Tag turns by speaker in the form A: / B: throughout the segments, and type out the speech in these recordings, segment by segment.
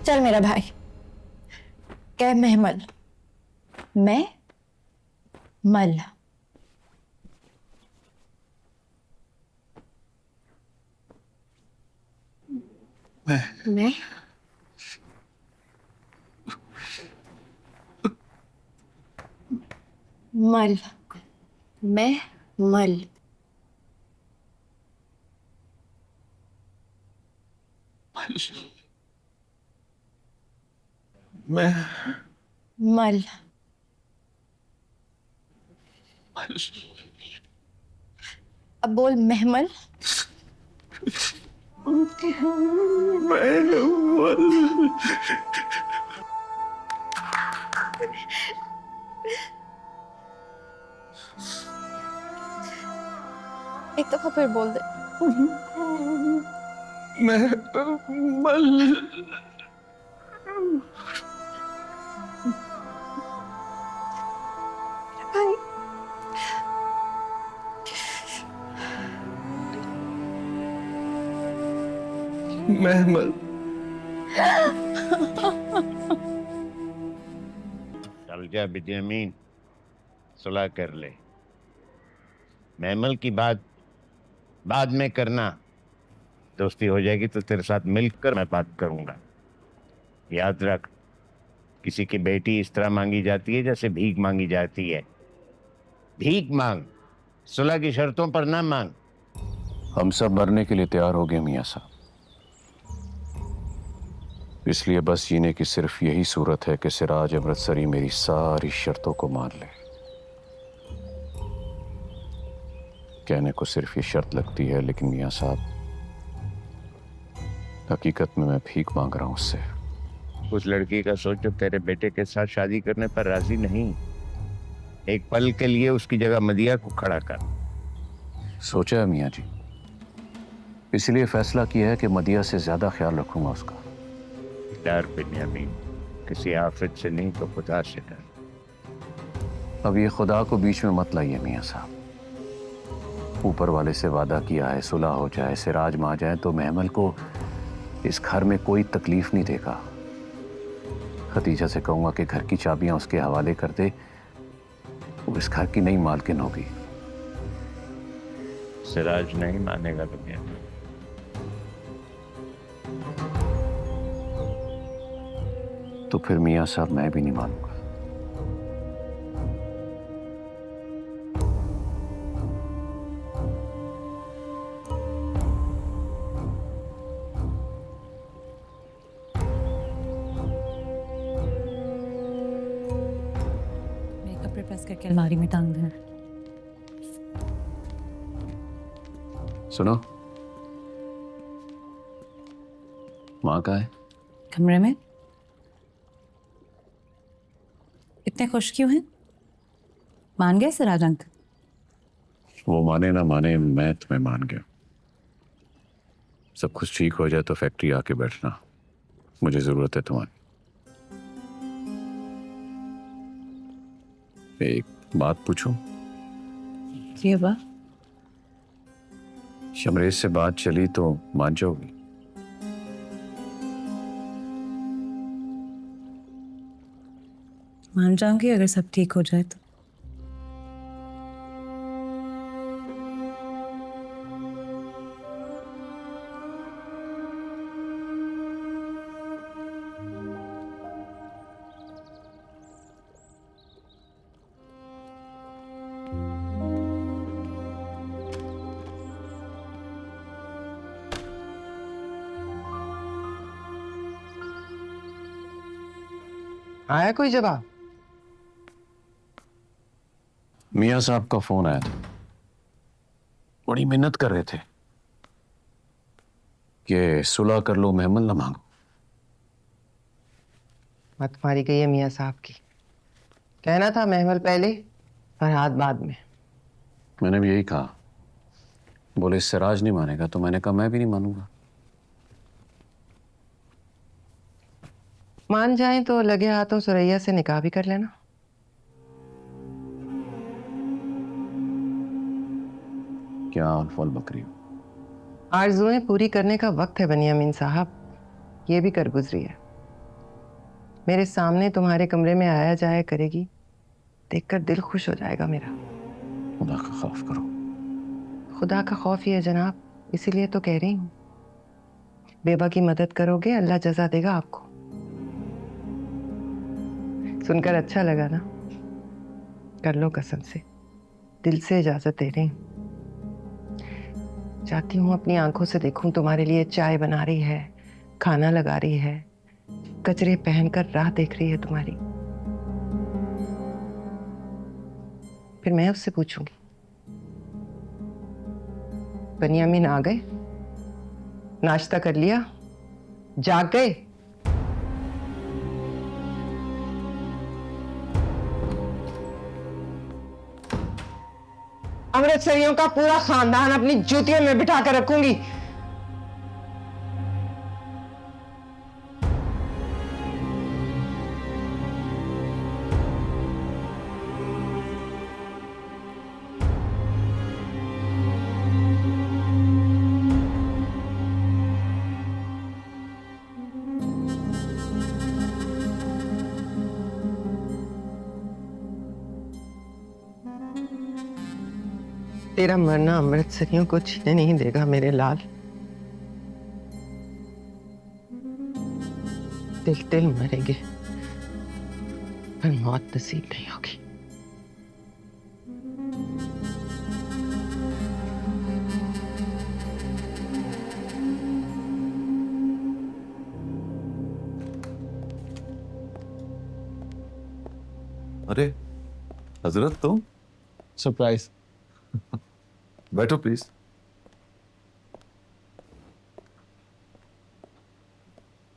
A: चल मेरा भाई, कह महमल, मैं मल।
B: मैं
A: मल।
B: मैं मल।
C: मैं
A: मल। अब बोल महमल। एक दफा फिर बोल दे।
C: मैं मल।
A: भाई
C: मैं मल।
D: चल जा बिन्यामीन, सुलह कर ले। महमल की बात बाद में करना, दोस्ती हो जाएगी तो तेरे साथ मिलकर मैं बात करूंगा। याद रख, किसी की बेटी इस तरह मांगी जाती है जैसे भीख मांगी जाती है। भीख मांग, सुलह की शर्तों पर ना मांग।
E: हम सब मरने के लिए तैयार हो गए मियां साहब, इसलिए बस जीने की सिर्फ यही सूरत है कि सिराज अमृतसरी मेरी सारी शर्तों को मान ले। कहने को सिर्फ ये शर्त लगती है, लेकिन मियां साहब हकीकत में मैं भीख मांग रहा हूं उससे।
D: उस लड़की का सोच जो तेरे बेटे के साथ शादी करने पर राजी नहीं। एक पल के लिए उसकी जगह मदिया को खड़ा कर।
E: सोचा है मियां जी, इसलिए फैसला किया है कि मदिया से ज्यादा ख्याल रखूंगा उसका।
D: डर बिन्यामीन, किसी आफत से नहीं तो खुदा से डर।
E: अब ये खुदा को बीच में मत लाइए मियां साहब। ऊपर वाले से वादा किया है, सुलह हो जाए, सिराज मां जाए तो महमल को इस घर में कोई तकलीफ नहीं देगा। खदीजा से कहूंगा कि घर की चाबियां उसके हवाले कर दे, वो इस घर की नई मालकिन होगी।
D: सिराज नहीं मानेगा बिन्यामीन।
E: तो फिर मियां साहब मैं भी नहीं मानूंगा।
F: कपड़े प्रेस करके अलमारी में टांग दें।
E: सुनो, माँ कहाँ है?
F: कमरे में। इतने खुश क्यों हैं? मान गए सिराज अंकल?
E: वो माने ना माने, मैं तुम्हें मान गया। सब कुछ ठीक हो जाए तो फैक्ट्री आके बैठना, मुझे जरूरत है तुम्हारी। एक बात पूछूं?
F: ये बात
E: शमरेज से बात चली तो मान जाओगी?
F: मान जाऊंगी अगर सब ठीक हो जाए तो।
G: आया कोई जवाब?
E: मियां साहब का फोन आया था, बड़ी मिन्नत कर रहे थे कि सुलह कर लो, महमल ना मांगो।
G: मत मारी गई है मियाँ साहब की। कहना था महमल पहले और हाथ बाद में।
E: मैंने भी यही कहा, बोले सिराज नहीं मानेगा, तो मैंने कहा मैं भी नहीं मानूंगा।
G: मान जाए तो लगे हाथों सुरैया से निकाह भी कर लेना।
E: क्या अनफॉल बकरी हो?
G: आरज़ुएं पूरी करने का वक्त है बनियामीन साहब, ये भी कर गुजरी है। मेरे सामने तुम्हारे कमरे में आया जाया करेगी, देखकर दिल खुश हो जाएगा मेरा।
E: खुदा का खौफ करो।
G: खुदा का खौफ ही है जनाब, इसीलिए तो कह रही हूँ। बेवा की मदद करोगे, अल्लाह जज़ा देगा आपको। सुनकर अच्छा लगा ना? कर लो कसम से, दिल से इजाजत दे रही हूँ। चाहती हूँ अपनी आंखों से देखूं तुम्हारे लिए चाय बना रही है, खाना लगा रही है, कचरे पहनकर राह देख रही है तुम्हारी। फिर मैं उससे पूछूंगी, बनियामीन आ गए? नाश्ता कर लिया? जाग गए? अमृतसरियों का पूरा खानदान अपनी जूतियों में बिठा कर रखूंगी। तेरा मरना अमृतसरियों को जीने नहीं देगा मेरे लाल। दिल दिल मरेंगे पर मौत नसीब नहीं होगी।
H: अरे हजरत, तुम?
C: सरप्राइज।
H: बैठो प्लीज।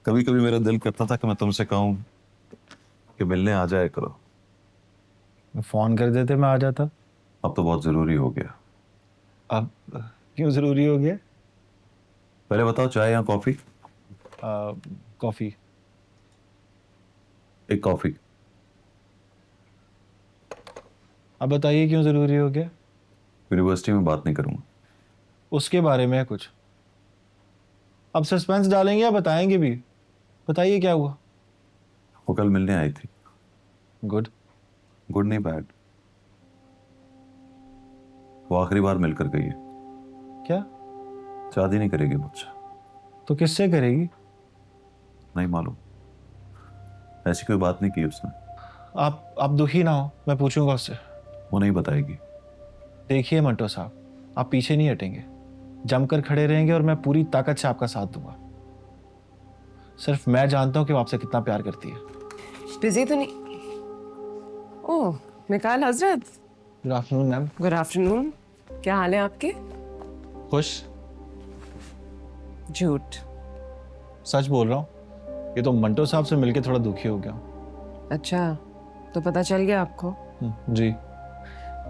H: कभी कभी मेरा दिल करता था कि मैं तुमसे कहूं कि मिलने आ जाया करो।
C: फोन कर देते, मैं आ जाता।
H: अब तो बहुत जरूरी हो गया।
C: अब क्यों जरूरी हो गया?
H: पहले बताओ, चाय या कॉफी?
C: कॉफी।
H: एक कॉफी।
C: अब बताइए क्यों जरूरी हो गया?
H: यूनिवर्सिटी में बात नहीं करूंगा।
C: उसके बारे में है कुछ? अब सस्पेंस डालेंगे या बताएंगे भी? बताइए क्या हुआ?
H: वो कल मिलने आई थी।
C: गुड।
H: गुड नहीं, बैड। वो आखिरी बार मिलकर गई है।
C: क्या?
H: शादी नहीं करेगी मुझसे।
C: तो किससे करेगी?
H: नहीं मालूम, ऐसी कोई बात नहीं की उसने।
C: आप दुखी ना हो, मैं पूछूंगा उससे।
H: वो नहीं बताएगी।
C: देखिए मंटो साहब, आप पीछे नहीं हटेंगे, जमकर खड़े रहेंगे और मैं पूरी ताकत से आपका साथ दूंगा। सिर्फ मैं जानता हूं कि वो आपसे कितना प्यार करती है।
I: बिजी तो नहीं? ओह मिकाल हजरत,
C: good afternoon ma'am.
I: Good afternoon. क्या हाल है आपके?
C: खुश?
I: झूठ।
C: सच बोल रहा हूँ, ये तो मंटो साहब से मिलके थोड़ा दुखी हो गया हूँ।
I: अच्छा, तो पता चल गया आपको?
C: जी।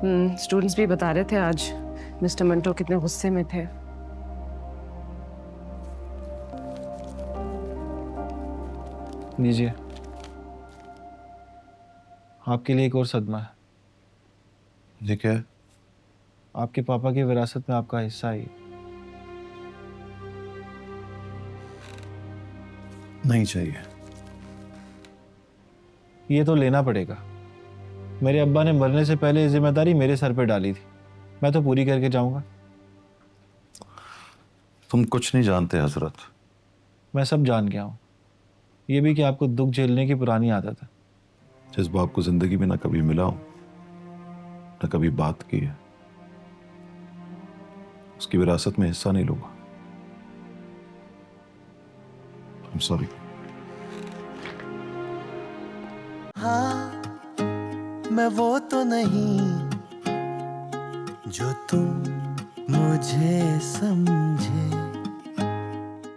I: स्टूडेंट्स भी बता रहे थे आज मिस्टर मंटो कितने गुस्से में थे।
C: लीजिए, आपके लिए एक और सदमा है।
H: ये क्या है?
C: आपके पापा की विरासत में आपका हिस्सा ही।
H: नहीं चाहिए।
C: ये तो लेना पड़ेगा। मेरे अब्बा ने मरने से पहले ये जिम्मेदारी मेरे सर पे डाली थी, मैं तो पूरी करके जाऊंगा।
H: तुम कुछ नहीं जानते हजरत।
C: मैं सब जान गया हूँ, ये भी कि आपको दुख झेलने की पुरानी आदत है।
H: जिस बाप को जिंदगी में ना कभी मिला हूं, ना कभी बात की है, उसकी विरासत में हिस्सा नहीं लूंगा। I'm sorry।
J: हाँ, मैं वो तो नहीं जो तुम मुझे समझे।